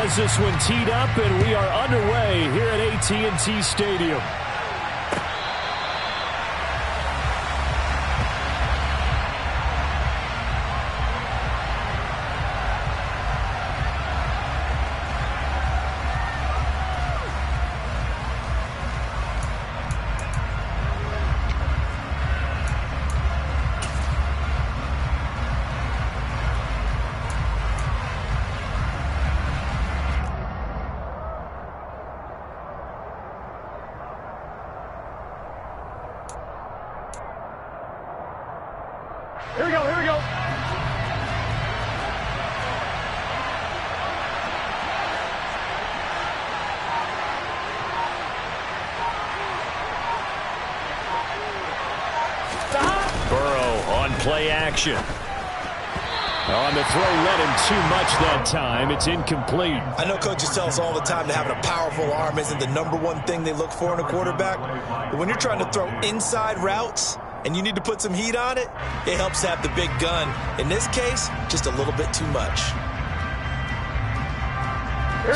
has this one teed up, and we are underway here at AT&T Stadium. Here we go, here we go. Burrow on play action. On the throw, led him too much that time. It's incomplete. I know coaches tell us all the time that having a powerful arm isn't the #1 thing they look for in a quarterback. But when you're trying to throw inside routes and you need to put some heat on it, it helps to have the big gun. In this case, just a little bit too much.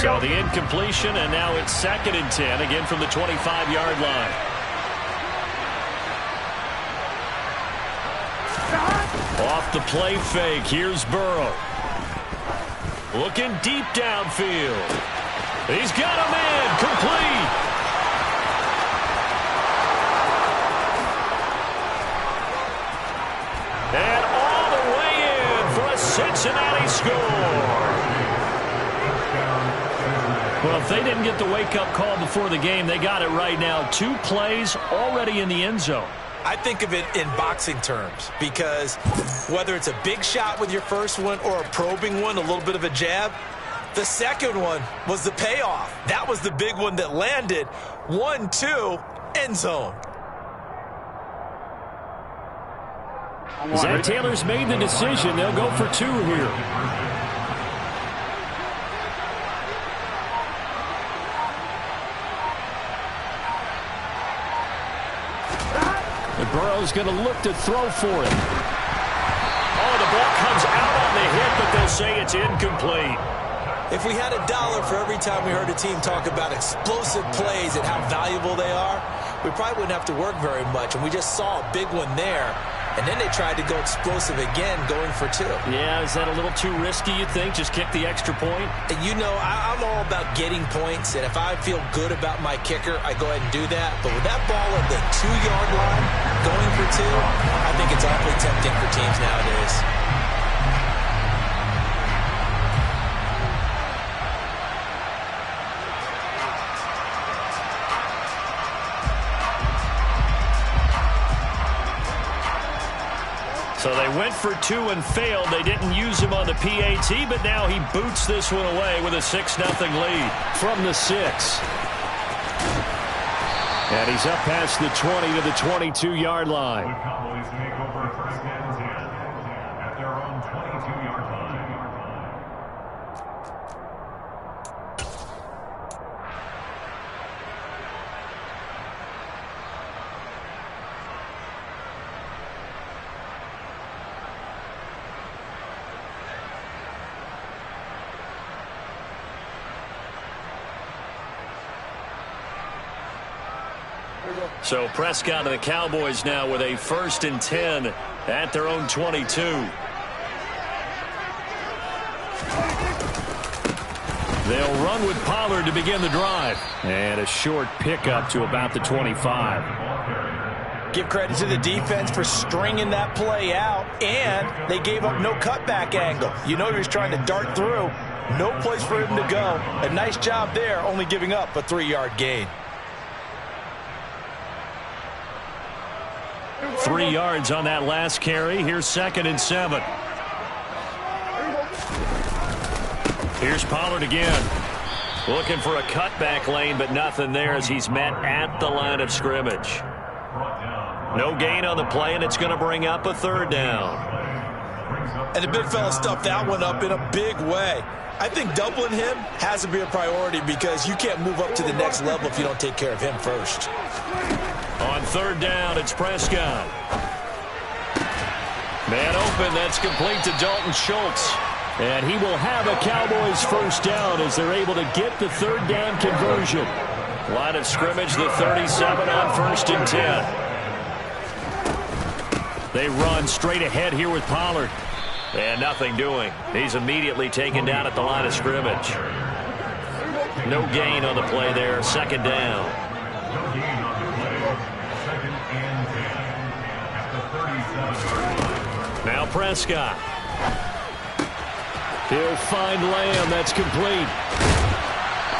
So the incompletion, and now it's 2nd and 10, again from the 25-yard line. Off the play fake, here's Burrow. Looking deep downfield. He's got him in, complete. And all the way in for a Cincinnati score. Well, if they didn't get the wake-up call before the game, they got it right now. 2 plays already in the end zone. I think of it in boxing terms because whether it's a big shot with your first one or a probing one, a little bit of a jab, the second one was the payoff. That was the big one that landed. 1-2, end zone. Zach Taylor's made the decision. They'll go for 2 here. Burrow's going to look to throw for it. Oh, the ball comes out on the hit, but they'll say it's incomplete. If we had $1 for every time we heard a team talk about explosive plays and how valuable they are, we probably wouldn't have to work very much. And we just saw a big one there. And then they tried to go explosive again, going for 2. Yeah, is that a little too risky, you think? Just kick the extra point? And you know, I'm all about getting points. And if I feel good about my kicker, I go ahead and do that. But with that ball at the 2-yard line, going for 2, I think it's awfully tempting for teams nowadays. So they went for 2 and failed. They didn't use him on the PAT, but now he boots this one away with a 6-0 lead from the 6. And he's up past the 20 to the 22-yard line. The Cowboys take over 1st and 10 at their own 22-yard line. So Prescott and the Cowboys now with a 1st and 10 at their own 22. They'll run with Pollard to begin the drive. And a short pickup to about the 25. Give credit to the defense for stringing that play out, and they gave up no cutback angle. You know he was trying to dart through. No place for him to go. A nice job there, only giving up a 3-yard gain. 3 yards on that last carry. Here's 2nd and 7. Here's Pollard again. Looking for a cutback lane, but nothing there as he's met at the line of scrimmage. No gain on the play, and it's going to bring up a 3rd down. And the big fella stuffed that one up in a big way. I think doubling him has to be a priority because you can't move up to the next level if you don't take care of him first. On 3rd down, it's Prescott. Man open, that's complete to Dalton Schultz. And he will have a Cowboys first down as they're able to get the third down conversion. Line of scrimmage, the 37 on 1st and 10. They run straight ahead here with Pollard. And nothing doing. He's immediately taken down at the line of scrimmage. No gain on the play there. 2nd down. No gain on the play. 2nd and 10 at the 37. Now Prescott. He'll find Lamb. That's complete.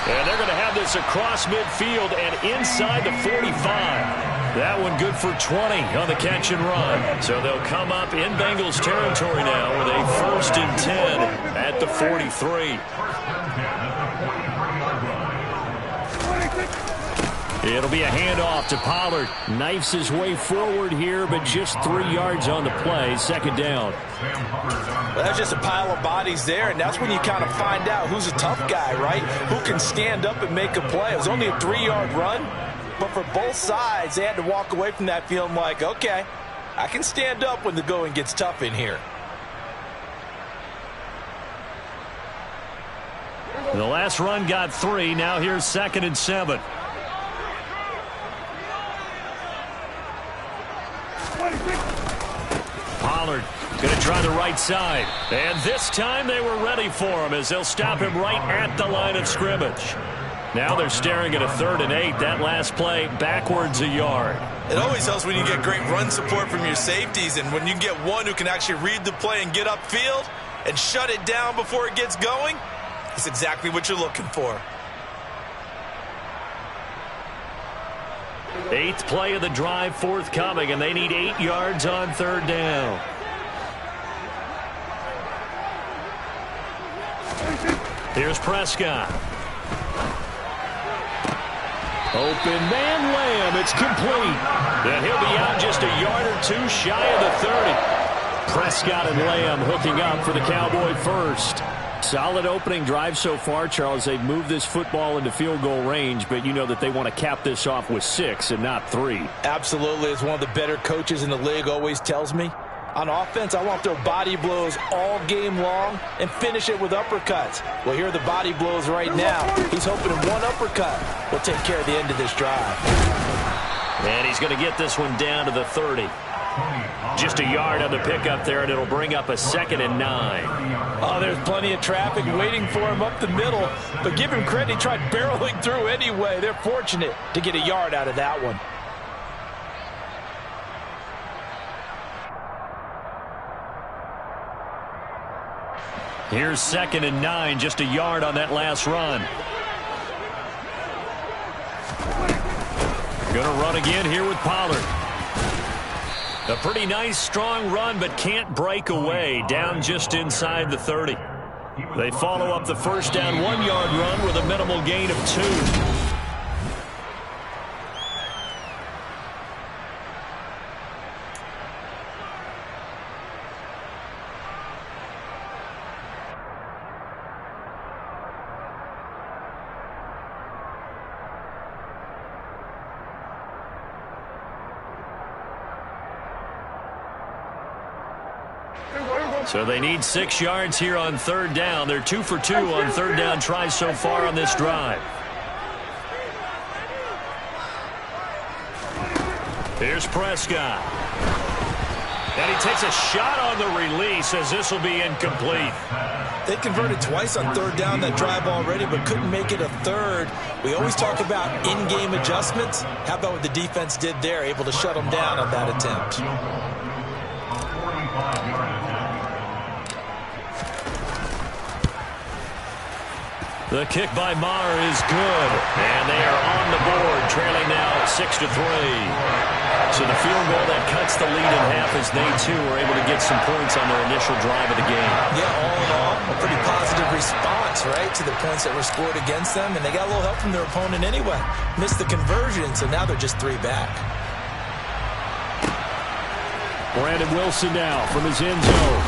And they're going to have this across midfield and inside the 45. That one good for 20 on the catch and run. So they'll come up in Bengals territory now with a 1st and 10 at the 43. It'll be a handoff to Pollard. Knifes his way forward here, but just 3 yards on the play. 2nd down. Well, that's just a pile of bodies there, and that's when you kind of find out who's a tough guy, right? Who can stand up and make a play. It was only a 3-yard run, but for both sides, they had to walk away from that feeling like, okay, I can stand up when the going gets tough in here. The last run got 3. Now here's 2nd and 7. Pollard going to try the right side. And this time they were ready for him as they'll stop him right at the line of scrimmage. Now they're staring at a 3rd and 8. That last play backwards a yard. It always helps when you get great run support from your safeties, and when you get one who can actually read the play and get upfield and shut it down before it gets going. It's exactly what you're looking for. 8th play of the drive forthcoming, and they need 8 yards on 3rd down. Here's Prescott. Open man Lamb. It's complete. And he'll be out just a yard or 2 shy of the 30. Prescott and Lamb hooking up for the Cowboy first. Solid opening drive so far, Charles. They've moved this football into field goal range, but you know that they want to cap this off with 6 and not 3. Absolutely. As one of the better coaches in the league always tells me, on offense, I want their body blows all game long and finish it with uppercuts. Well, here are the body blows right now. He's hoping one uppercut will take care of the end of this drive. And he's going to get this one down to the 30. Just a yard on the pickup there, and it'll bring up a 2nd and 9. Oh, there's plenty of traffic waiting for him up the middle. But give him credit, he tried barreling through anyway. They're fortunate to get a yard out of that one. Here's 2nd and 9, just a yard on that last run. Going to run again here with Pollard. A pretty nice, strong run, but can't break away. Down just inside the 30. They follow up the first down 1-yard run with a minimal gain of 2. So they need 6 yards here on 3rd down. They're 2 for 2 on 3rd down tries so far on this drive. Here's Prescott. And he takes a shot on the release as this will be incomplete. They converted twice on 3rd down that drive already, but couldn't make it a 3rd. We always talk about in-game adjustments. How about what the defense did there, able to shut them down on that attempt? The kick by Maher is good, and they are on the board, trailing now 6-3. So the field goal that cuts the lead in half as they, too, are able to get some points on their initial drive of the game. Yeah, all in all, a pretty positive response, right, to the points that were scored against them, and they got a little help from their opponent anyway. Missed the conversion, so now they're just 3 back. Brandon Wilson now from his end zone.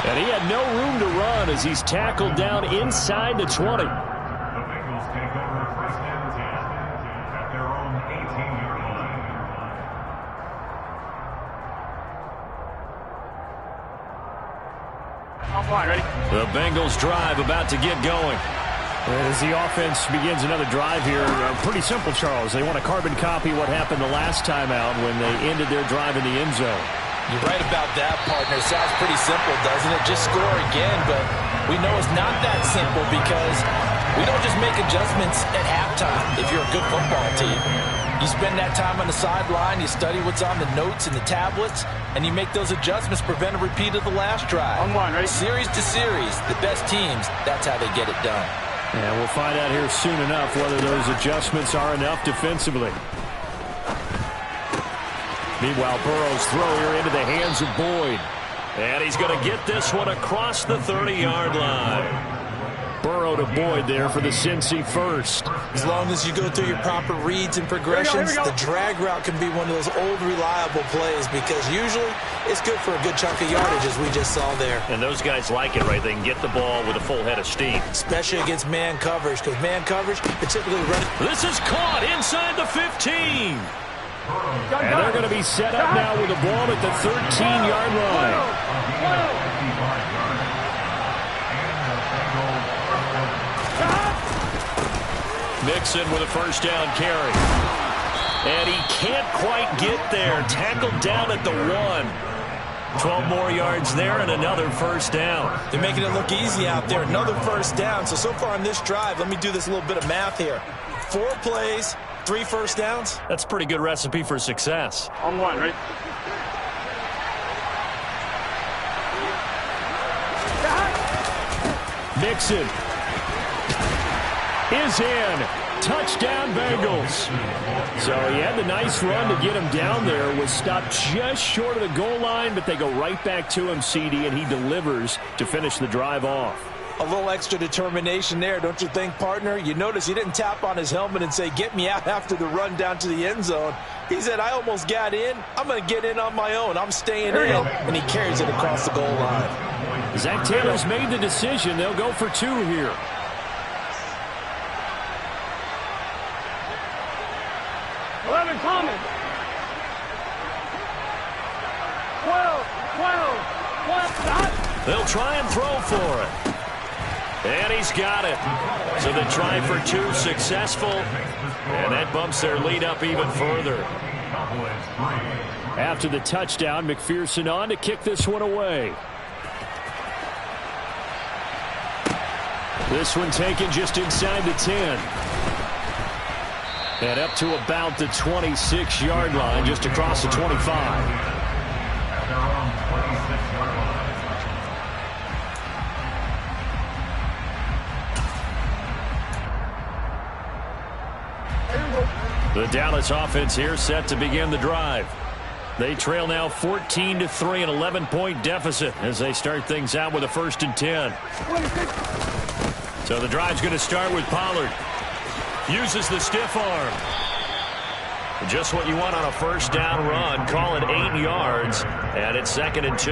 And he had no room to run as he's tackled down inside the 20. The Bengals take over 1st and 10 at their own 18-yard line. Offline, ready? The Bengals drive about to get going. As the offense begins another drive here, pretty simple, Charles. They want to carbon copy what happened the last time out when they ended their drive in the end zone. You're right about that, partner. Sounds pretty simple, doesn't it? Just score again, but we know it's not that simple because we don't just make adjustments at halftime if you're a good football team. You spend that time on the sideline, you study what's on the notes and the tablets, and you make those adjustments, prevent a repeat of the last drive. Online, ready? Series to series, the best teams, that's how they get it done. And we'll find out here soon enough whether those adjustments are enough defensively. Meanwhile, Burrow's throw here into the hands of Boyd. And he's going to get this one across the 30-yard line. Burrow to Boyd there for the Cincy first. As long as you go through your proper reads and progressions, the drag route can be one of those old, reliable plays because usually it's good for a good chunk of yardage, as we just saw there. And those guys like it, right? They can get the ball with a full head of steam. Especially against man coverage, because man coverage, it's typically running. This is caught inside the 15. And they're going to be set up now with the ball at the 13-yard line. Mixon with a first down carry. And he can't quite get there. Tackled down at the 1. 12 more yards there and another first down. They're making it look easy out there. Another first down. So far on this drive, let me do this little bit of math here. 4 plays, 3 first downs. That's a pretty good recipe for success. On one, ready? Mixon is in. Touchdown, Bengals. So he had the nice run to get him down there. Was stopped just short of the goal line, but they go right back to him, CD, and he delivers to finish the drive off. A little extra determination there, don't you think, partner? You notice he didn't tap on his helmet and say, get me out after the run down to the end zone. He said, I almost got in. I'm going to get in on my own. I'm staying in. And he carries it across the goal line. Zach Taylor's made the decision. They'll go for 2 here. Coming. 12. They'll try and throw for it. And he's got it. So they try for 2, successful. And that bumps their lead up even further. After the touchdown, McPherson on to kick this one away. This one taken just inside the 10. And up to about the 26-yard line, just across the 25. The Dallas offense here set to begin the drive. They trail now 14-3, an 11-point deficit as they start things out with a 1st and 10. So the drive's going to start with Pollard. Uses the stiff arm. Just what you want on a first down run. Call it 8 yards, and it's 2nd and 2.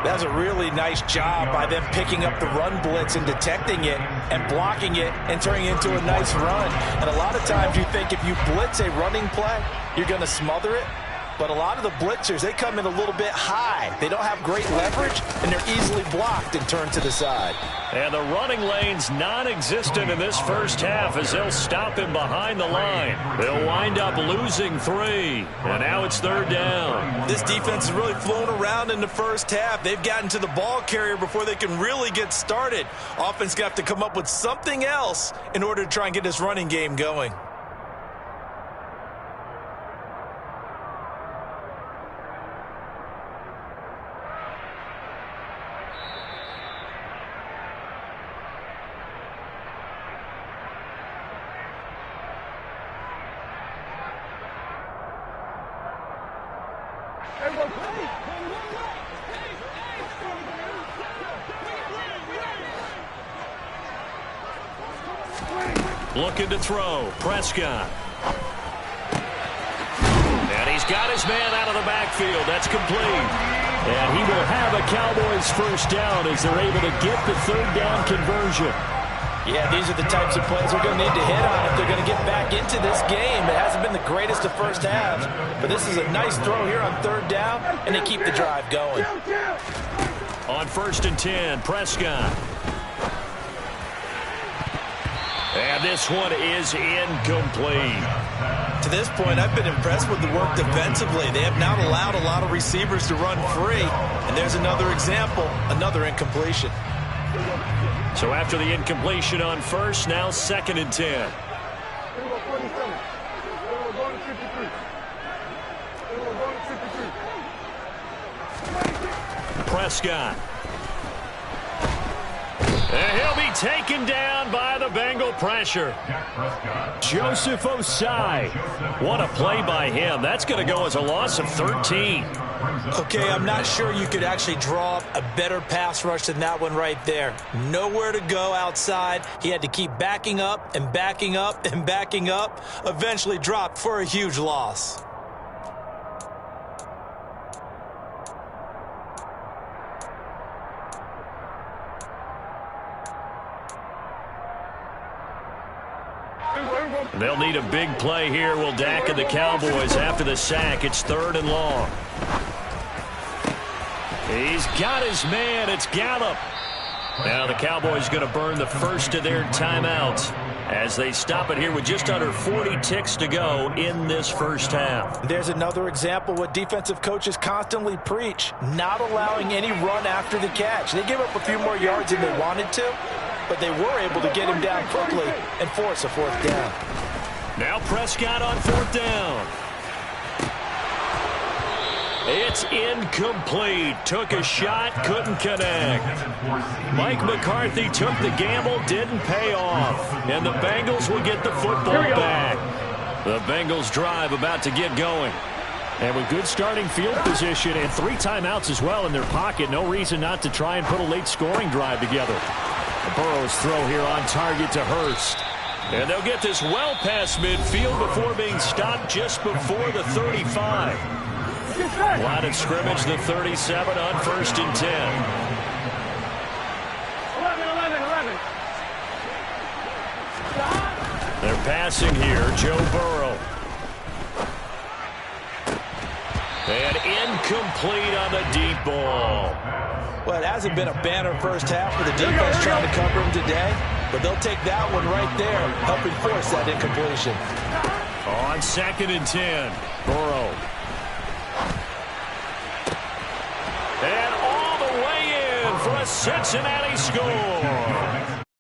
That's a really nice job by them picking up the run blitz and detecting it and blocking it and turning it into a nice run. And a lot of times you think if you blitz a running play, you're going to smother it. But a lot of the blitzers, they come in a little bit high. They don't have great leverage, and they're easily blocked and turned to the side. And the running lane's non-existent in this first half as they'll stop him behind the line. They'll wind up losing 3. And now it's 3rd down. This defense has really flown around in the first half. They've gotten to the ball carrier before they can really get started. Offense going to have to come up with something else in order to try and get this running game going. Looking to throw. Prescott. And he's got his man out of the backfield. That's complete. And he will have a Cowboys first down as they're able to get the 3rd down conversion. Yeah, these are the types of plays they're going to need to hit on if they're going to get back into this game. It hasn't been the greatest of first halves, but this is a nice throw here on 3rd down, and they keep the drive going. On 1st and 10, Prescott. And this one is incomplete. To this point, I've been impressed with the work defensively. They have not allowed a lot of receivers to run free. And there's another example, another incompletion. So after the incompletion on 1st, now 2nd and 10. Prescott. And he'll be taken down by the Bengal pressure. Joseph Osai. What a play by him. That's going to go as a loss of 13. Okay, I'm not sure you could actually draw up a better pass rush than that one right there. Nowhere to go outside. He had to keep backing up and backing up and backing up. Eventually dropped for a huge loss. They'll need a big play here. Will Dak and the Cowboys after the sack. It's 3rd and long. He's got his man. It's Gallup. Now the Cowboys going to burn the first of their timeouts as they stop it here with just under 40 ticks to go in this first half. There's another example what defensive coaches constantly preach, not allowing any run after the catch. They gave up a few more yards than they wanted to, but they were able to get him down quickly and force a 4th down. Now Prescott on 4th down. It's incomplete. Took a shot, couldn't connect. Mike McCarthy took the gamble, didn't pay off. And the Bengals will get the football back. The Bengals drive about to get going. And with good starting field position and 3 timeouts as well in their pocket, no reason not to try and put a late scoring drive together. Burrow's throw here on target to Hurst. And they'll get this well past midfield before being stopped just before the 35. Line of scrimmage, the 37 on 1st and 10. 11. They're passing here, Joe Burrow. And incomplete on the deep ball. Well, it hasn't been a banner first half for the defense trying to cover him today, but they'll take that one right there, helping force that incompletion. On 2nd and 10, Burrow. And all the way in for a Cincinnati score.